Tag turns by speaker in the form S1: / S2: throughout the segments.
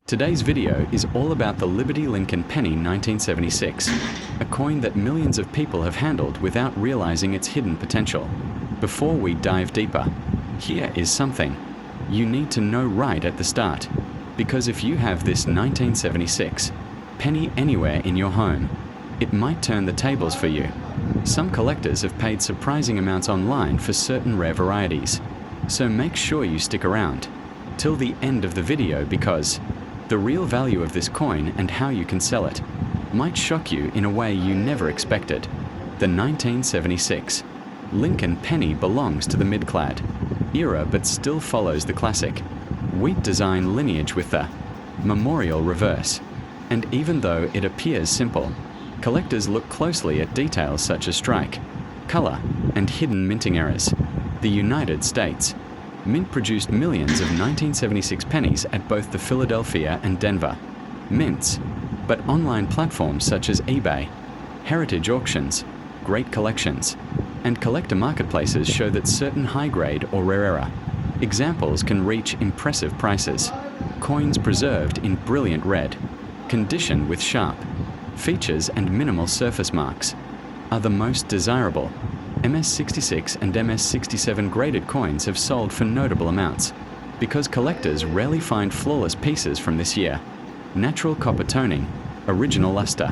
S1: Today's video is all about the Liberty Lincoln Penny 1976, a coin that millions of people have handled without realizing its hidden potential. Before we dive deeper, here is something you need to know right at the start, because if you have this 1976 penny anywhere in your home, it might turn the tables for you. Some collectors have paid surprising amounts online for certain rare varieties, so make sure you stick around till the end of the video, because the real value of this coin and how you can sell it might shock you in a way you never expected. The 1976 Lincoln penny belongs to the mid-clad era but still follows the classic wheat design lineage with the memorial reverse. And even though it appears simple, collectors look closely at details such as strike, color, and hidden minting errors. The United States Mint produced millions of 1976 pennies at both the Philadelphia and Denver mints, but online platforms such as eBay, heritage auctions, great collections, and collector marketplaces show that certain high-grade or rare examples can reach impressive prices. Coins preserved in brilliant red, condition with sharp features and minimal surface marks, are the most desirable. MS66 and MS67 graded coins have sold for notable amounts because collectors rarely find flawless pieces from this year. Natural copper toning, original luster,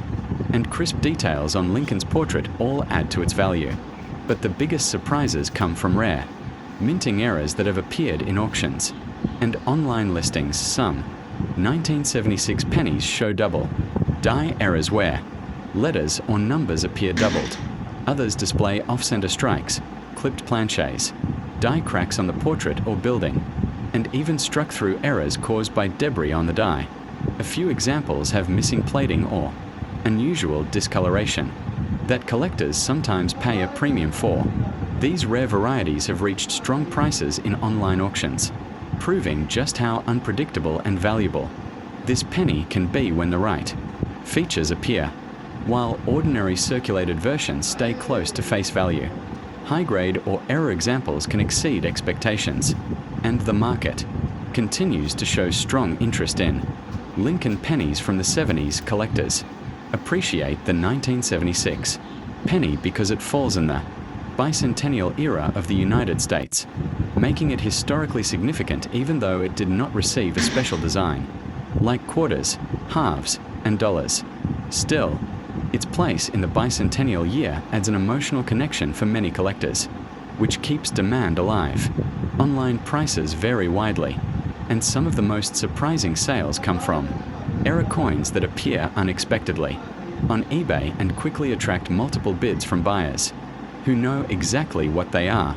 S1: and crisp details on Lincoln's portrait all add to its value. But the biggest surprises come from rare minting errors that have appeared in auctions and online listings. Some 1976 pennies show double die errors where letters or numbers appear doubled. Others display off-center strikes, clipped planchets, die cracks on the portrait or building, and even struck-through errors caused by debris on the die. A few examples have missing plating or unusual discoloration that collectors sometimes pay a premium for. These rare varieties have reached strong prices in online auctions, proving just how unpredictable and valuable this penny can be when the right features appear, while ordinary circulated versions stay close to face value. High-grade or error examples can exceed expectations, and the market continues to show strong interest in Lincoln pennies from the 70s. Collectors appreciate the 1976 penny because it falls in the bicentennial era of the United States, making it historically significant even though it did not receive a special design like quarters, halves, and dollars. Still, its place in the bicentennial year adds an emotional connection for many collectors, which keeps demand alive. Online prices vary widely, and some of the most surprising sales come from error coins that appear unexpectedly on eBay and quickly attract multiple bids from buyers who know exactly what they are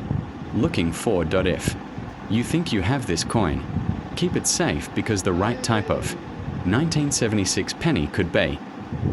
S1: looking for. If you think you have this coin, keep it safe, because the right type of 1976 penny could be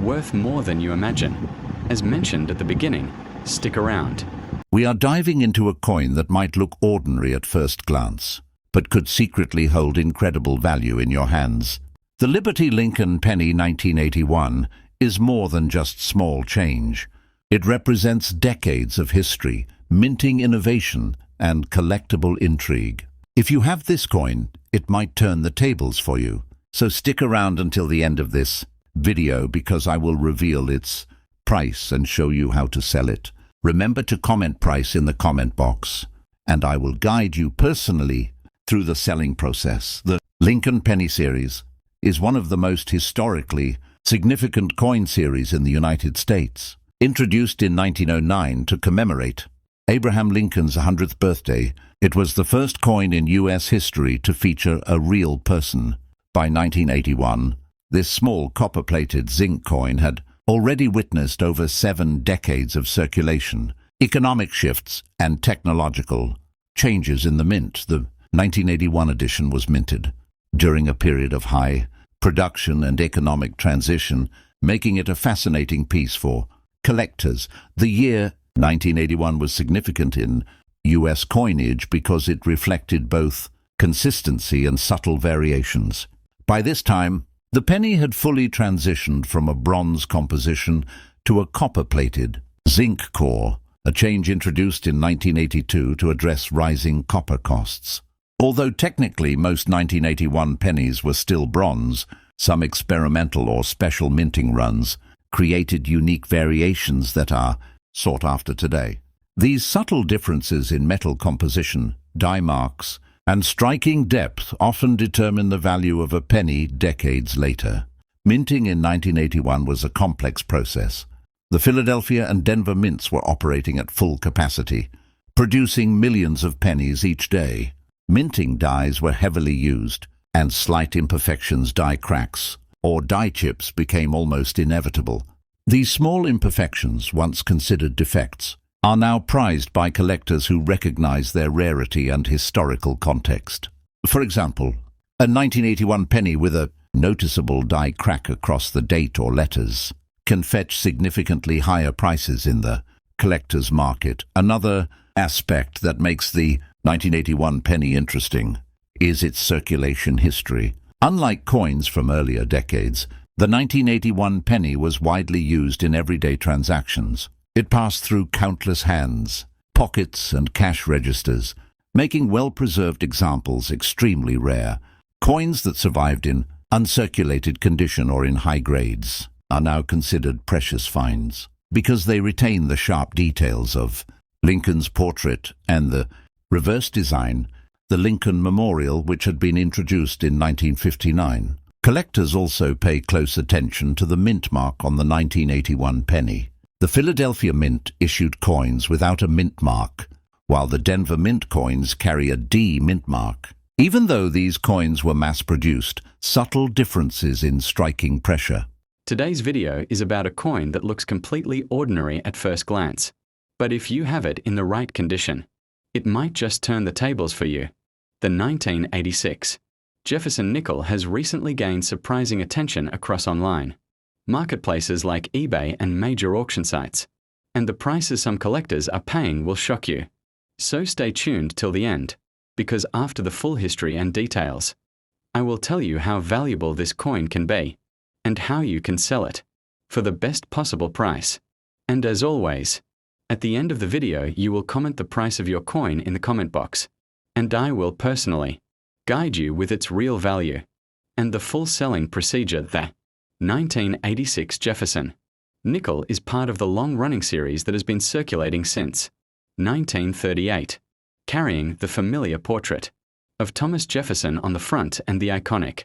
S1: worth more than you imagine. As mentioned at the beginning, stick around.
S2: We are diving into a coin that might look ordinary at first glance, but could secretly hold incredible value in your hands. The Liberty Lincoln Penny 1981 is more than just small change. It represents decades of history, minting innovation, and collectible intrigue. If you have this coin, it might turn the tables for you. So stick around until the end of this video, because I will reveal its price and show you how to sell it. Remember to comment price in the comment box, and I will guide you personally through the selling process. The Lincoln Penny series is one of the most historically significant coin series in the United States. Introduced in 1909 to commemorate Abraham Lincoln's 100th birthday, it was the first coin in U.S. history to feature a real person. By 1981, this small copper-plated zinc coin had already witnessed over 7 decades of circulation, economic shifts, and technological changes in the mint. The 1981 edition was minted during a period of high production and economic transition, making it a fascinating piece for collectors. The year 1981 was significant in U.S. coinage because it reflected both consistency and subtle variations. By this time, the penny had fully transitioned from a bronze composition to a copper-plated zinc core, a change introduced in 1982 to address rising copper costs. Although technically most 1981 pennies were still bronze, some experimental or special minting runs created unique variations that are sought after today. These subtle differences in metal composition, die marks, and striking depth often determine the value of a penny decades later. Minting in 1981 was a complex process. The Philadelphia and Denver mints were operating at full capacity, producing millions of pennies each day. Minting dies were heavily used, and slight imperfections, die cracks, or die chips became almost inevitable. These small imperfections, once considered defects, are now prized by collectors who recognize their rarity and historical context. For example, a 1981 penny with a noticeable die crack across the date or letters can fetch significantly higher prices in the collector's market. Another aspect that makes the 1981 penny interesting is its circulation history. Unlike coins from earlier decades, the 1981 penny was widely used in everyday transactions. It passed through countless hands, pockets, and cash registers, making well-preserved examples extremely rare. Coins that survived in uncirculated condition or in high grades are now considered precious finds because they retain the sharp details of Lincoln's portrait and the reverse design, the Lincoln Memorial, which had been introduced in 1959. Collectors also pay close attention to the mint mark on the 1981 penny. The Philadelphia Mint issued coins without a mint mark, while the Denver Mint coins carry a D mint mark. Even though these coins were mass-produced, subtle differences in striking pressure.
S1: Today's video is about a coin that looks completely ordinary at first glance. But if you have it in the right condition, it might just turn the tables for you. The 1986 Jefferson Nickel has recently gained surprising attention across online marketplaces like eBay and major auction sites, and the prices some collectors are paying will shock you. So stay tuned till the end, because after the full history and details, I will tell you how valuable this coin can be, and how you can sell it for the best possible price. And as always, at the end of the video you will comment the price of your coin in the comment box, and I will personally guide you with its real value and the full selling procedure. The 1986 Jefferson Nickel is part of the long-running series that has been circulating since 1938, carrying the familiar portrait of Thomas Jefferson on the front and the iconic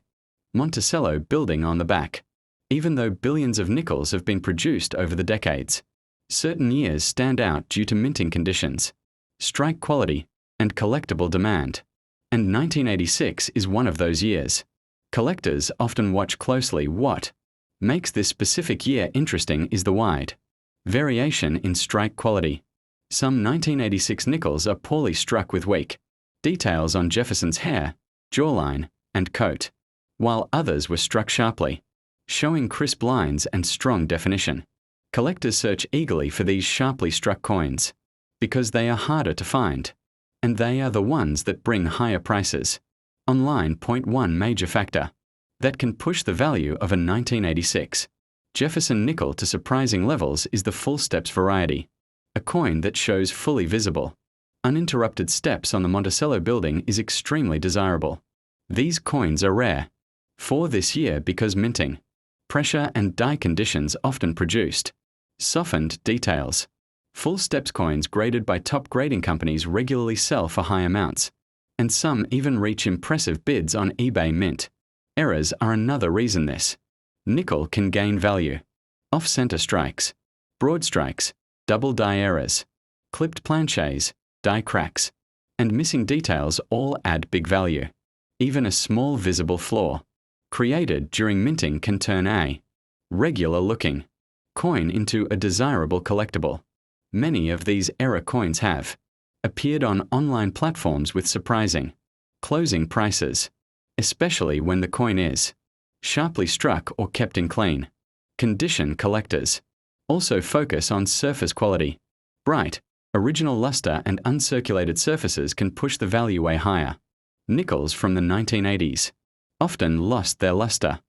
S1: Monticello building on the back. Even though billions of nickels have been produced over the decades, certain years stand out due to minting conditions, strike quality, and collectible demand. And 1986 is one of those years. Collectors often watch closely. What makes this specific year interesting is the wide variation in strike quality. Some 1986 nickels are poorly struck with weak details on Jefferson's hair, jawline, and coat, while others were struck sharply, showing crisp lines and strong definition. Collectors search eagerly for these sharply struck coins because they are harder to find, and they are the ones that bring higher prices. Online. One major factor that can push the value of a 1986 Jefferson nickel to surprising levels is the full steps variety. A coin that shows fully visible, uninterrupted steps on the Monticello building is extremely desirable. These coins are rare for this year because minting, pressure, and die conditions often produced softened details. Full steps coins graded by top grading companies regularly sell for high amounts, and some even reach impressive bids on eBay. Mint errors are another reason this nickel can gain value. Off-center strikes, broad strikes, double die errors, clipped planchets, die cracks, and missing details all add big value. Even a small visible flaw created during minting can turn a regular-looking coin into a desirable collectible. Many of these error coins have appeared on online platforms with surprising closing prices, especially when the coin is sharply struck or kept in clean condition. Collectors also focus on surface quality. Bright, original luster and uncirculated surfaces can push the value way higher. Nickels from the 1980s often lost their luster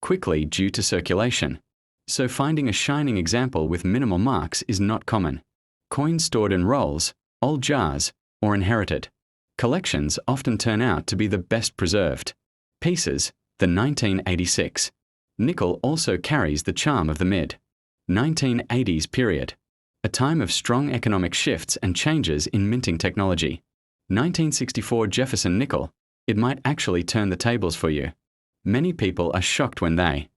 S1: quickly due to circulation, so finding a shining example with minimal marks is not common. Coins stored in rolls, old jars, or inherited Collections often turn out to be the best preserved. Pieces, the 1986. Nickel also carries the charm of the mid-1980s period, a time of strong economic shifts and changes in minting technology. 1964 Jefferson Nickel, it might actually turn the tables for you. Many people are shocked when they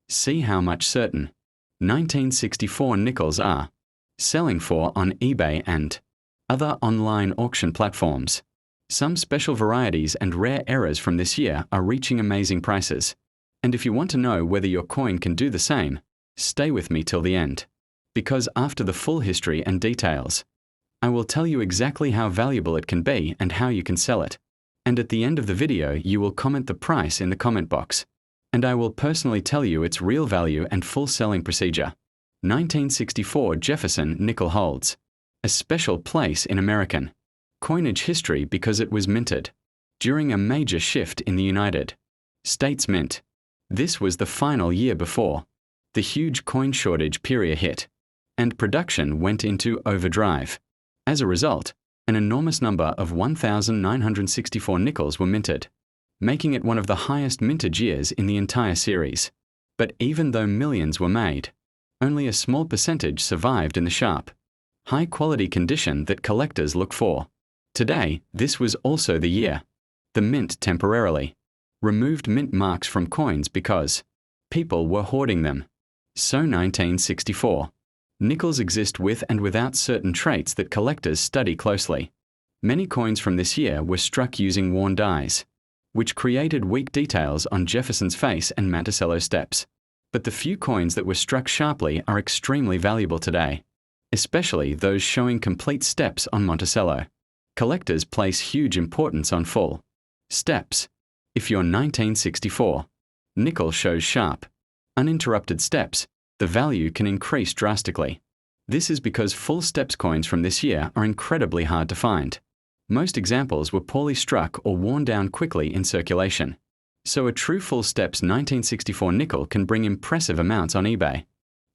S1: see how much certain 1964 nickels are selling for on eBay and other online auction platforms. Some special varieties and rare errors from this year are reaching amazing prices. And if you want to know whether your coin can do the same, stay with me till the end. Because after the full history and details, I will tell you exactly how valuable it can be and how you can sell it. And at the end of the video, you will comment the price in the comment box. And I will personally tell you its real value and full selling procedure. 1964 Jefferson Nickel holds a special place in American coinage history because it was minted during a major shift in the United States Mint. This was the final year before the huge coin shortage period hit, and production went into overdrive. As a result, an enormous number of 1,964 nickels were minted, making it one of the highest mintage years in the entire series. But even though millions were made, only a small percentage survived in the sharp, high-quality condition that collectors look for. Today, this was also the year the mint temporarily removed mint marks from coins because people were hoarding them. So 1964. Nickels exist with and without certain traits that collectors study closely. Many coins from this year were struck using worn dies, which created weak details on Jefferson's face and Monticello steps. But the few coins that were struck sharply are extremely valuable today, especially those showing complete steps on Monticello. Collectors place huge importance on full steps. If your 1964 nickel shows sharp, uninterrupted steps, the value can increase drastically. This is because full steps coins from this year are incredibly hard to find. Most examples were poorly struck or worn down quickly in circulation. So a true full steps 1964 nickel can bring impressive amounts on eBay.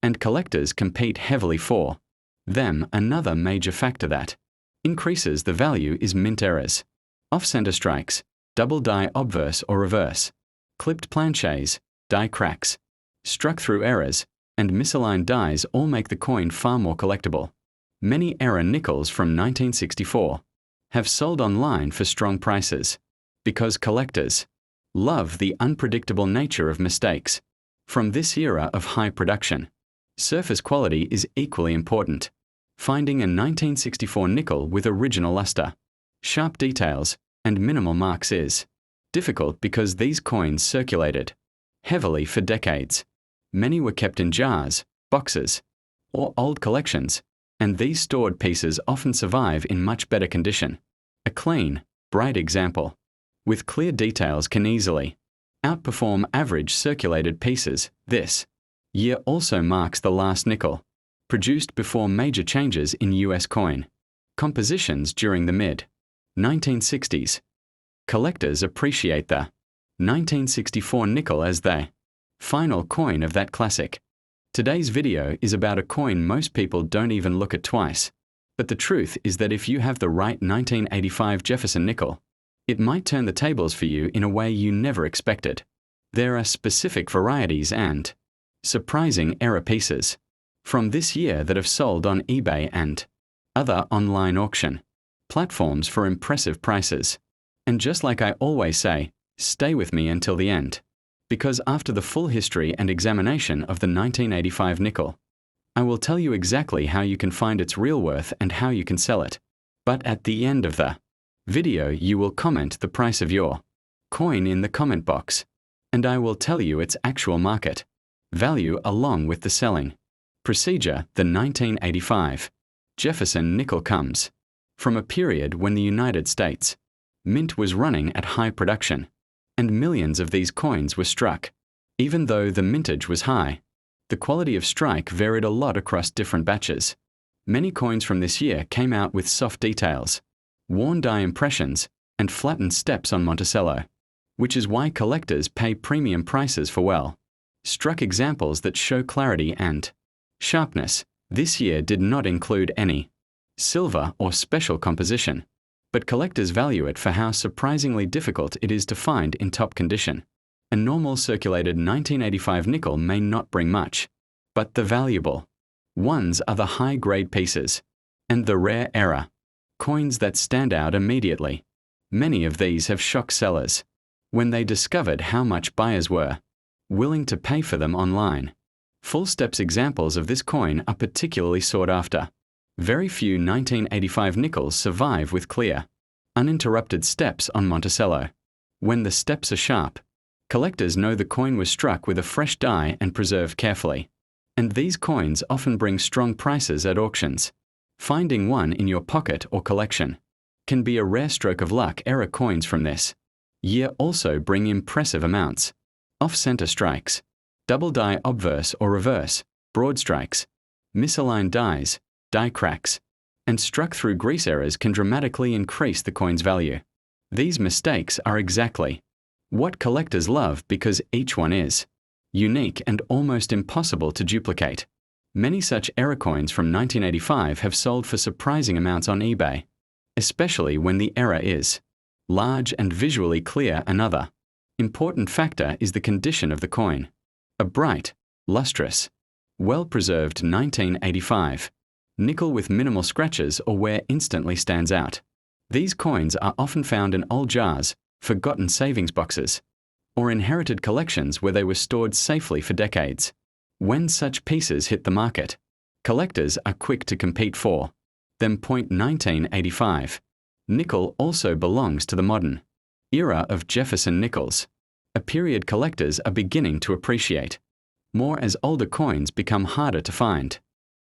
S1: And collectors compete heavily for them. Another major factor that increases the value is mint errors. Off-center strikes, double die obverse or reverse, clipped planchets, die cracks, struck-through errors, and misaligned dies all make the coin far more collectible. Many error nickels from 1964 have sold online for strong prices because collectors love the unpredictable nature of mistakes. From this era of high production, surface quality is equally important. Finding a 1964 nickel with original luster, sharp details, and minimal marks is difficult because these coins circulated heavily for decades. Many were kept in jars, boxes, or old collections, and these stored pieces often survive in much better condition. A clean, bright example with clear details can easily outperform average circulated pieces. This year also marks the last nickel produced before major changes in US coin compositions during the mid-1960s. Collectors appreciate the 1964 nickel as the final coin of that classic. Today's video is about a coin most people don't even look at twice. But the truth is that if you have the right 1985 Jefferson nickel, it might turn the tables for you in a way you never expected. There are specific varieties and surprising error pieces from this year that have sold on eBay and other online auction platforms for impressive prices. And just like I always say, stay with me until the end. Because after the full history and examination of the 1985 nickel, I will tell you exactly how you can find its real worth and how you can sell it. But at the end of the video, you will comment the price of your coin in the comment box, and I will tell you its actual market value along with the selling procedure. The 1985 Jefferson Nickel comes from a period when the United States Mint was running at high production, and millions of these coins were struck. Even though the mintage was high, the quality of strike varied a lot across different batches. Many coins from this year came out with soft details, worn die impressions, and flattened steps on Monticello, which is why collectors pay premium prices for well-struck examples that show clarity and sharpness. This year did not include any silver or special composition. but collectors value it for how surprisingly difficult it is to find in top condition. A normal circulated 1985 nickel may not bring much, but the valuable ones are the high-grade pieces and the rare error, coins that stand out immediately. Many of these have shocked sellers when they discovered how much buyers were willing to pay for them online. Full steps examples of this coin are particularly sought after. Very few 1985 nickels survive with clear, uninterrupted steps on Monticello. When the steps are sharp, collectors know the coin was struck with a fresh die and preserved carefully. And these coins often bring strong prices at auctions. Finding one in your pocket or collection can be a rare stroke of luck. Error coins from this year also bring impressive amounts. Off-center strikes, double die obverse or reverse, broad strikes, misaligned dies, die cracks, and struck through grease errors can dramatically increase the coin's value. These mistakes are exactly what collectors love because each one is unique and almost impossible to duplicate. Many such error coins from 1985 have sold for surprising amounts on eBay, especially when the error is large and visually clear. Another important factor is the condition of the coin. A bright, lustrous, well-preserved 1985 nickel with minimal scratches or wear instantly stands out. These coins are often found in old jars, forgotten savings boxes, or inherited collections where they were stored safely for decades. When such pieces hit the market, collectors are quick to compete for them. 1985 nickel also belongs to the modern era of Jefferson nickels, a period collectors are beginning to appreciate more as older coins become harder to find.